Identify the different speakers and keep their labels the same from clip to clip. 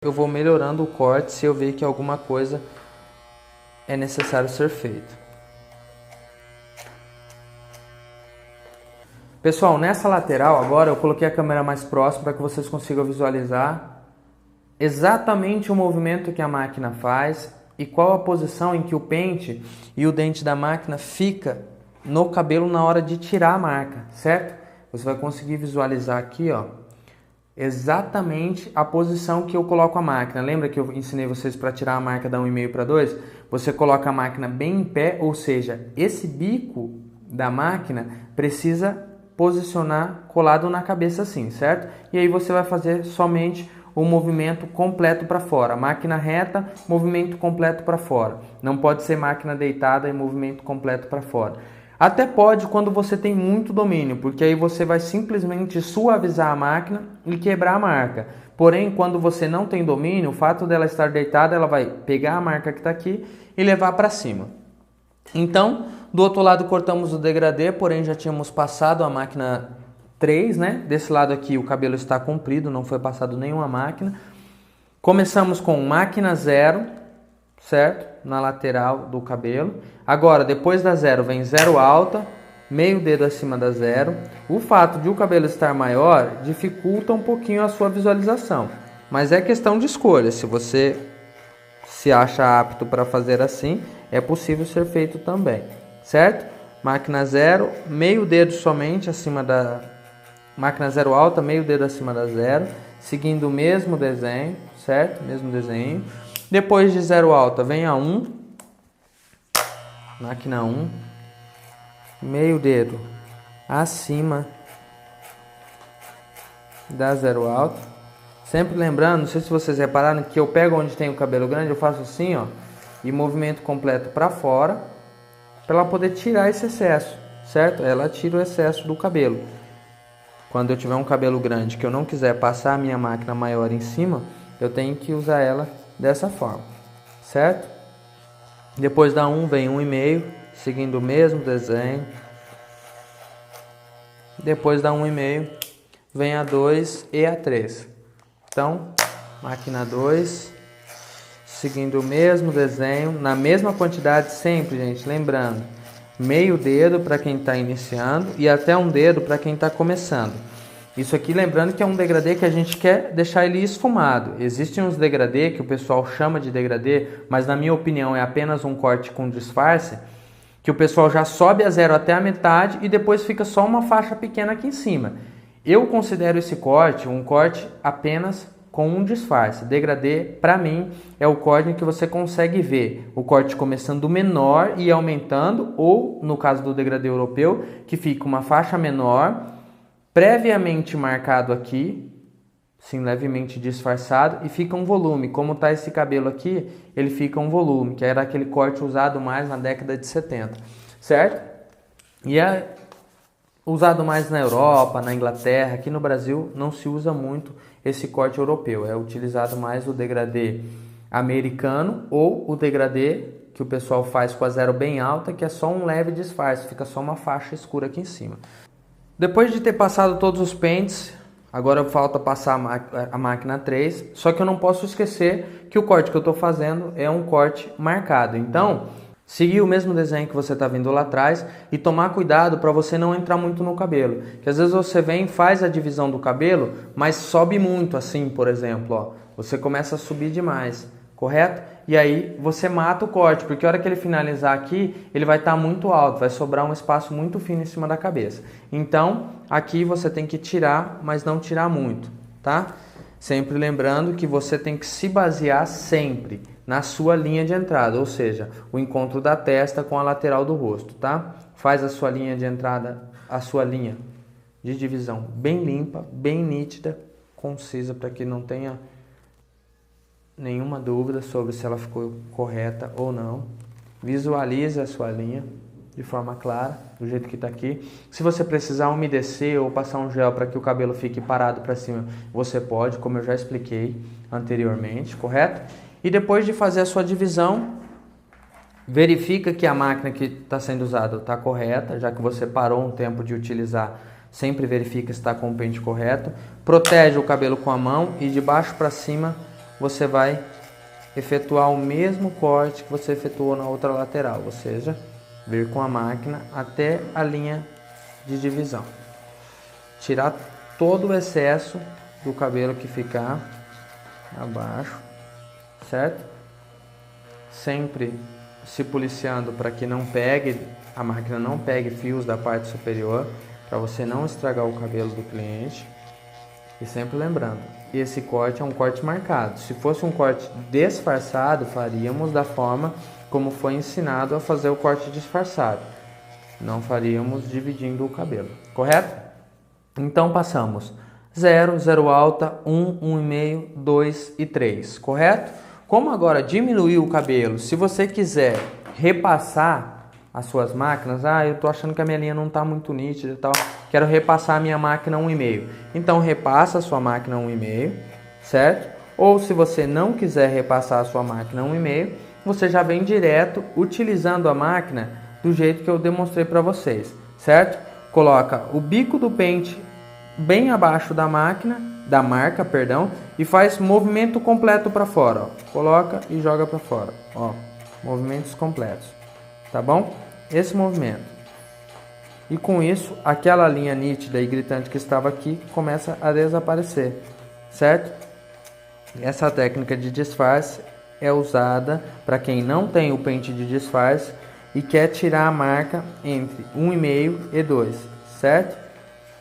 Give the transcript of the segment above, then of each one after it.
Speaker 1: eu vou melhorando o corte se eu ver que alguma coisa é necessário ser feito. Pessoal, nessa lateral agora eu coloquei a câmera mais próxima para que vocês consigam visualizar exatamente o movimento que a máquina faz e qual a posição em que o pente e o dente da máquina fica no cabelo na hora de tirar a marca, certo? Você vai conseguir visualizar aqui, ó, exatamente a posição que eu coloco a máquina. Lembra que eu ensinei vocês para tirar a marca da 1,5 para 2? Você coloca a máquina bem em pé, ou seja, esse bico da máquina precisa posicionar colado na cabeça assim, certo? E aí você vai fazer somente o movimento completo para fora. Máquina reta, movimento completo para fora. Não pode ser máquina deitada e movimento completo para fora. Até pode quando você tem muito domínio, porque aí você vai simplesmente suavizar a máquina e quebrar a marca. Porém, quando você não tem domínio, o fato dela estar deitada, ela vai pegar a marca que está aqui e levar para cima. Então, do outro lado cortamos o degradê, porém já tínhamos passado a máquina 3, né? Desse lado aqui o cabelo está comprido, não foi passado nenhuma máquina. Começamos com máquina 0, certo? Na lateral do cabelo. Agora, depois da 0 vem 0 alta, meio dedo acima da 0. O fato de o cabelo estar maior dificulta um pouquinho a sua visualização, mas é questão de escolha. Se você se acha apto para fazer assim, é possível ser feito também, certo? Máquina 0, meio dedo somente acima da... Máquina 0 alta, meio dedo acima da 0, seguindo o mesmo desenho, certo? Mesmo desenho. Depois de 0 alta, vem a 1, máquina 1, meio dedo acima da 0 alta. Sempre lembrando, não sei se vocês repararam, que eu pego onde tem o cabelo grande, eu faço assim, ó, e movimento completo para fora, para ela poder tirar esse excesso, certo? Ela tira o excesso do cabelo. Quando eu tiver um cabelo grande que eu não quiser passar a minha máquina maior em cima, eu tenho que usar ela dessa forma, certo? Depois da 1 vem 1,5, seguindo o mesmo desenho. Depois da 1,5 vem a 2 e a 3. Então, máquina 2, seguindo o mesmo desenho, na mesma quantidade sempre, gente, lembrando, meio dedo para quem está iniciando e até um dedo para quem está começando. Isso aqui lembrando que é um degradê que a gente quer deixar ele esfumado. Existem uns degradê que o pessoal chama de degradê, mas na minha opinião é apenas um corte com disfarce, que o pessoal já sobe a 0 até a metade e depois fica só uma faixa pequena aqui em cima. Eu considero esse corte um corte apenas com um disfarce. Degradê, para mim, é o corte em que você consegue ver o corte começando menor e aumentando, ou, no caso do degradê europeu, que fica uma faixa menor, previamente marcado aqui, sim, levemente disfarçado, e fica um volume. Como está esse cabelo aqui, ele fica um volume, que era aquele corte usado mais na década de 70, certo? E é usado mais na Europa, na Inglaterra. Aqui no Brasil não se usa muito esse corte europeu, é utilizado mais o degradê americano ou o degradê que o pessoal faz com a 0 bem alta, que é só um leve disfarce, fica só uma faixa escura aqui em cima. Depois de ter passado todos os pentes, agora falta passar a máquina 3, só que eu não posso esquecer que o corte que eu estou fazendo é um corte marcado. Então, seguir o mesmo desenho que você está vendo lá atrás e tomar cuidado para você não entrar muito no cabelo. Que às vezes você vem, faz a divisão do cabelo, mas sobe muito assim, por exemplo. Ó. Você começa a subir demais, correto? E aí você mata o corte, porque a hora que ele finalizar aqui, ele vai estar muito alto, vai sobrar um espaço muito fino em cima da cabeça. Então, aqui você tem que tirar, mas não tirar muito, tá? Sempre lembrando que você tem que se basear sempre na sua linha de entrada, ou seja, o encontro da testa com a lateral do rosto, tá? Faz a sua linha de entrada, a sua linha de divisão bem limpa, bem nítida, concisa, para que não tenha nenhuma dúvida sobre se ela ficou correta ou não. Visualize a sua linha de forma clara, do jeito que está aqui. Se você precisar umedecer ou passar um gel para que o cabelo fique parado para cima, você pode, como eu já expliquei anteriormente, correto? E depois de fazer a sua divisão, verifica que a máquina que está sendo usada está correta, já que você parou um tempo de utilizar, sempre verifica se está com o pente correto. Protege o cabelo com a mão e de baixo para cima você vai efetuar o mesmo corte que você efetuou na outra lateral, ou seja, vir com a máquina até a linha de divisão. Tirar todo o excesso do cabelo que ficar abaixo, certo? Sempre se policiando para que não pegue, a máquina não pegue fios da parte superior, para você não estragar o cabelo do cliente. E sempre lembrando, esse corte é um corte marcado. Se fosse um corte disfarçado, faríamos da forma como foi ensinado a fazer o corte disfarçado. Não faríamos dividindo o cabelo, correto? Então passamos 0, 0 alta, 1, 1,5, 2 e 3, correto? Como agora diminuiu o cabelo, se você quiser repassar as suas máquinas, eu tô achando que a minha linha não tá muito nítida e tal, quero repassar a minha máquina 1,5. Então repassa a sua máquina 1,5, certo? Ou se você não quiser repassar a sua máquina 1,5, você já vem direto utilizando a máquina do jeito que eu demonstrei para vocês, certo? Coloca o bico do pente bem abaixo da máquina, da marca, perdão, e faz movimento completo para fora, ó. Coloca e joga para fora, ó, movimentos completos, tá bom? Esse movimento. E com isso, aquela linha nítida e gritante que estava aqui começa a desaparecer, certo? Essa técnica de disfarce é usada para quem não tem o pente de disfarce e quer tirar a marca entre 1,5 e 2, certo?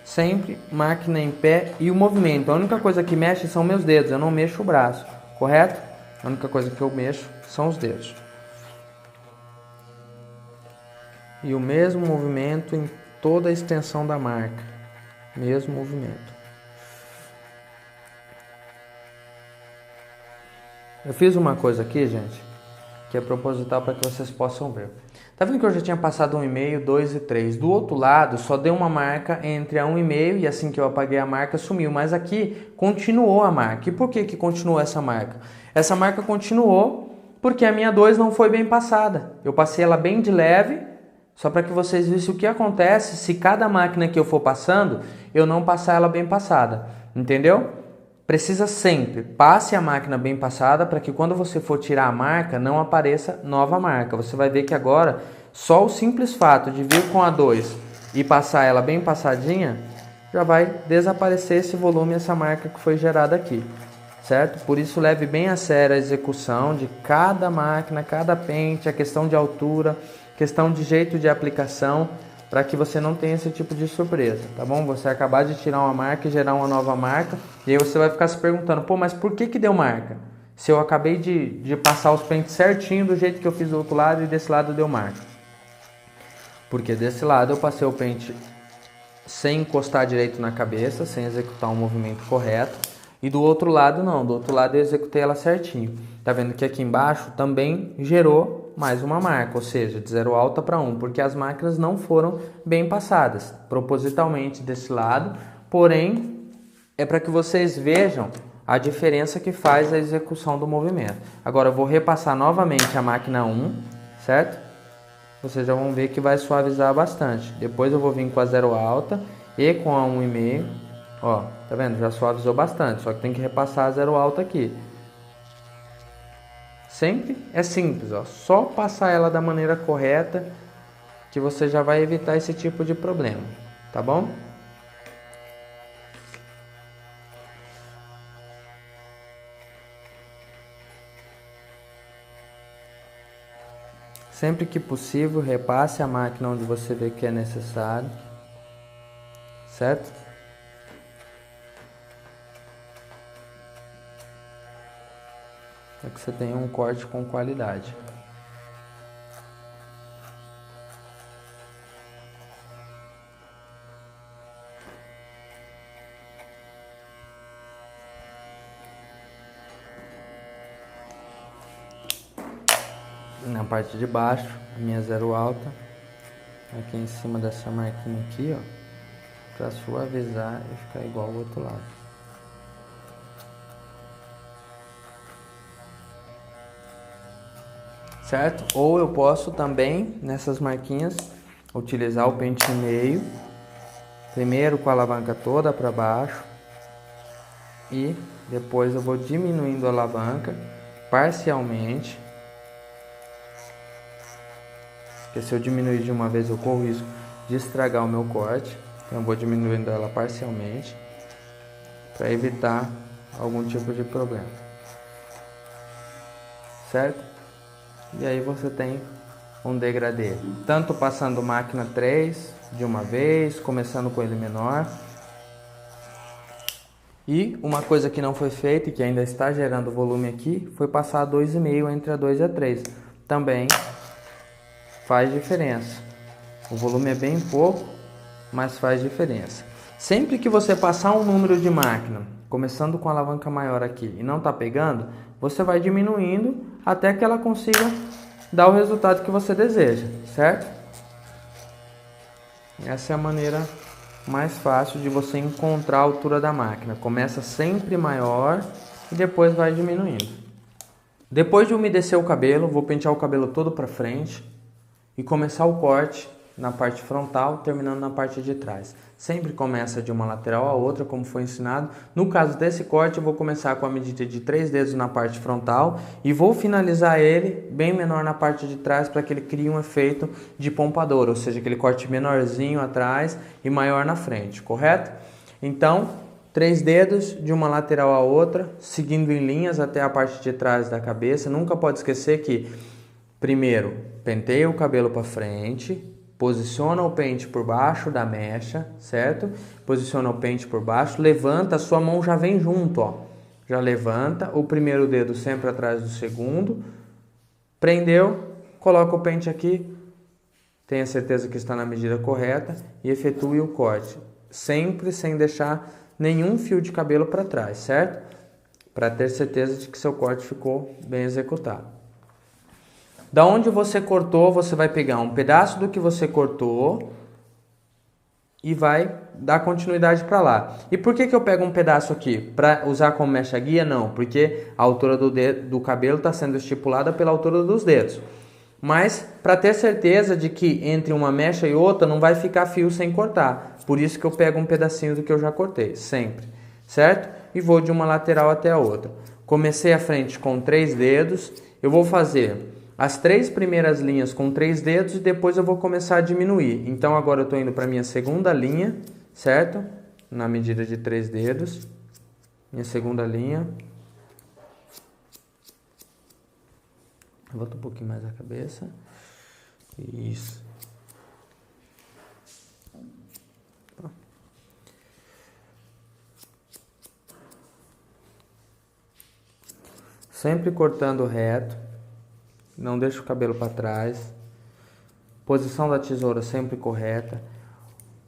Speaker 1: Sempre máquina em pé e o movimento. A única coisa que mexe são meus dedos, eu não mexo o braço, correto? A única coisa que eu mexo são os dedos. E o mesmo movimento em toda a extensão da marca. Mesmo movimento. Eu fiz uma coisa aqui, gente, que é proposital para que vocês possam ver. Tá vendo que eu já tinha passado 1,5, 2 e 3. Do outro lado, só deu uma marca entre a 1,5 e assim que eu apaguei a marca, sumiu. Mas aqui continuou a marca. E por que que continuou essa marca? Essa marca continuou porque a minha 2 não foi bem passada. Eu passei ela bem de leve, só para que vocês vissem o que acontece se cada máquina que eu for passando, eu não passar ela bem passada. Entendeu? Precisa sempre, passe a máquina bem passada para que quando você for tirar a marca, não apareça nova marca. Você vai ver que agora, só o simples fato de vir com a 2 e passar ela bem passadinha, já vai desaparecer esse volume, essa marca que foi gerada aqui, certo? Por isso leve bem a sério a execução de cada máquina, cada pente, a questão de altura, questão de jeito de aplicação, para que você não tenha esse tipo de surpresa, tá bom? Você acabar de tirar uma marca e gerar uma nova marca, e aí você vai ficar se perguntando, pô, mas por que que deu marca? Se eu acabei de passar os pentes certinho do jeito que eu fiz do outro lado e desse lado deu marca. Porque desse lado eu passei o pente sem encostar direito na cabeça, sem executar um movimento correto, e do outro lado não, do outro lado eu executei ela certinho. Tá vendo que aqui embaixo também gerou mais uma marca, ou seja, de 0 alta para 1, porque as máquinas não foram bem passadas, propositalmente desse lado, porém é para que vocês vejam a diferença que faz a execução do movimento. Agora eu vou repassar novamente a máquina 1, certo? Vocês já vão ver que vai suavizar bastante. Depois eu vou vir com a 0 alta e com a 1,5, ó, tá vendo? Já suavizou bastante, só que tem que repassar a 0 alta aqui. Sempre é simples, ó, só passar ela da maneira correta que você já vai evitar esse tipo de problema, tá bom? Sempre que possível, repasse a máquina onde você vê que é necessário, certo? Para que você tenha um corte com qualidade. Na parte de baixo, a minha 0 alta, aqui em cima dessa marquinha aqui, ó, para suavizar e ficar igual ao outro lado. Certo? Ou eu posso também, nessas marquinhas, utilizar o pente meio, primeiro com a alavanca toda para baixo, E depois eu vou diminuindo a alavanca parcialmente. Porque se eu diminuir de uma vez eu corro o risco de estragar o meu corte. Então eu vou diminuindo ela parcialmente para evitar algum tipo de problema. Certo? E aí você tem um degradê. Tanto passando máquina 3 de uma vez, começando com ele menor. E uma coisa que não foi feita e que ainda está gerando volume aqui, foi passar 2,5 entre a 2 e a 3. Também faz diferença. O volume é bem pouco, mas faz diferença. Sempre que você passar um número de máquina, começando com a alavanca maior aqui e não está pegando, você vai diminuindo até que ela consiga dar o resultado que você deseja, certo? Essa é a maneira mais fácil de você encontrar a altura da máquina. Começa sempre maior e depois vai diminuindo. Depois de umedecer o cabelo, vou pentear o cabelo todo para frente e começar o corte na parte frontal, terminando na parte de trás. Sempre começa de uma lateral a outra, como foi ensinado. No caso desse corte, eu vou começar com a medida de 3 dedos na parte frontal e vou finalizar ele bem menor na parte de trás para que ele crie um efeito de pompador, ou seja, aquele corte menorzinho atrás e maior na frente, correto? Então, 3 dedos de uma lateral a outra, seguindo em linhas até a parte de trás da cabeça. Nunca pode esquecer que, primeiro, penteia o cabelo para frente, posiciona o pente por baixo da mecha, certo? Posiciona o pente por baixo, levanta, a sua mão já vem junto, ó. Já levanta, o primeiro dedo sempre atrás do segundo. Prendeu, coloca o pente aqui, tenha certeza que está na medida correta e efetue o corte. Sempre sem deixar nenhum fio de cabelo para trás, certo? Para ter certeza de que seu corte ficou bem executado. Da onde você cortou, você vai pegar um pedaço do que você cortou e vai dar continuidade para lá. E por que eu pego um pedaço aqui? Para usar como mecha guia? Não, porque a altura do cabelo está sendo estipulada pela altura dos dedos. Mas para ter certeza de que entre uma mecha e outra não vai ficar fio sem cortar. Por isso que eu pego um pedacinho do que eu já cortei, sempre. Certo? E vou de uma lateral até a outra. Comecei a frente com 3 dedos. Eu vou fazer as 3 primeiras linhas com 3 dedos e depois eu vou começar a diminuir. Então agora eu estou indo para a minha segunda linha, certo? Na medida de 3 dedos. Minha segunda linha. Volta um pouquinho mais a cabeça. Isso. Sempre cortando reto. Não deixa o cabelo para trás. Posição da tesoura sempre correta.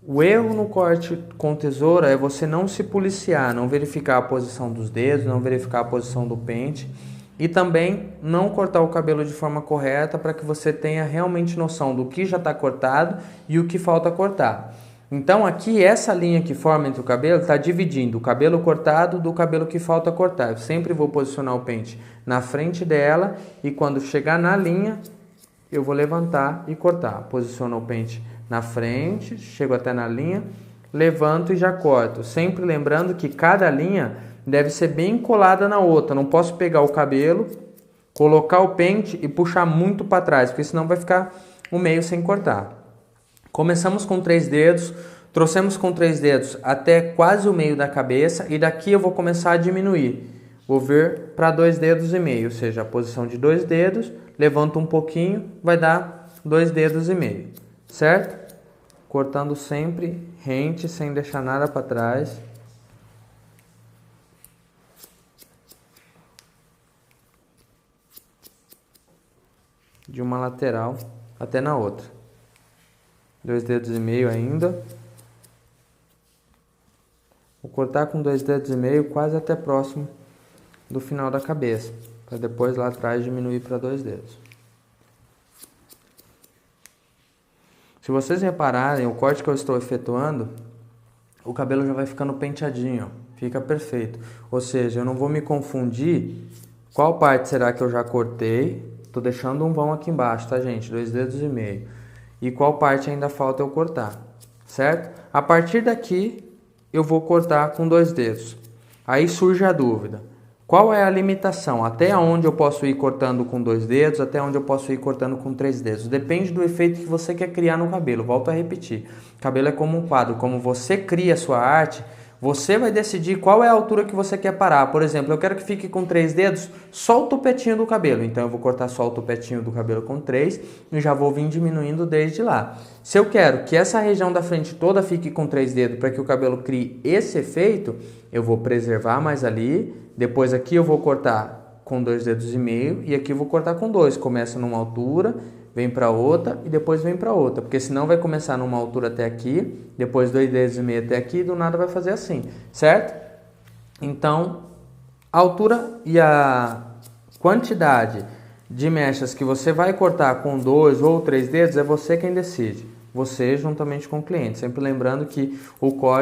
Speaker 1: O erro no corte com tesoura é você não se policiar, não verificar a posição dos dedos, não verificar a posição do pente e também não cortar o cabelo de forma correta para que você tenha realmente noção do que já está cortado e o que falta cortar. Então aqui essa linha que forma entre o cabelo está dividindo o cabelo cortado do cabelo que falta cortar. Eu sempre vou posicionar o pente na frente dela e quando chegar na linha eu vou levantar e cortar. Posiciono o pente na frente, chego até na linha, levanto e já corto. Sempre lembrando que cada linha deve ser bem colada na outra. Não posso pegar o cabelo, colocar o pente e puxar muito para trás, porque senão vai ficar o meio sem cortar. Começamos com 3 dedos, trouxemos com 3 dedos até quase o meio da cabeça e daqui eu vou começar a diminuir. Vou vir para 2 dedos e meio, ou seja, a posição de 2 dedos, levanto um pouquinho, vai dar 2 dedos e meio, certo? Cortando sempre rente, sem deixar nada para trás. De uma lateral até na outra. 2 dedos e meio ainda. Vou cortar com 2 dedos e meio quase até próximo do final da cabeça, para depois lá atrás diminuir para 2 dedos. Se vocês repararem, o corte que eu estou efetuando, o cabelo já vai ficando penteadinho, ó, fica perfeito. Ou seja, eu não vou me confundir qual parte será que eu já cortei. Tô deixando um vão aqui embaixo, tá, gente? 2 dedos e meio. E qual parte ainda falta eu cortar, certo? A partir daqui, eu vou cortar com 2 dedos. Aí surge a dúvida. Qual é a limitação? Até onde eu posso ir cortando com 2 dedos, até onde eu posso ir cortando com 3 dedos? Depende do efeito que você quer criar no cabelo. Volto a repetir. Cabelo é como um quadro. Como você cria a sua arte, você vai decidir qual é a altura que você quer parar. Por exemplo, eu quero que fique com 3 dedos só o topetinho do cabelo. Então eu vou cortar só o topetinho do cabelo com 3 e já vou vir diminuindo desde lá. Se eu quero que essa região da frente toda fique com 3 dedos para que o cabelo crie esse efeito, eu vou preservar mais ali. Depois aqui eu vou cortar com 2 dedos e meio e aqui eu vou cortar com 2. Começa numa altura, vem para outra e depois vem para outra, porque senão vai começar numa altura até aqui, depois 2 dedos e meio até aqui e do nada vai fazer assim, certo? Então, a altura e a quantidade de mechas que você vai cortar com 2 ou 3 dedos é você quem decide, você juntamente com o cliente, sempre lembrando que o código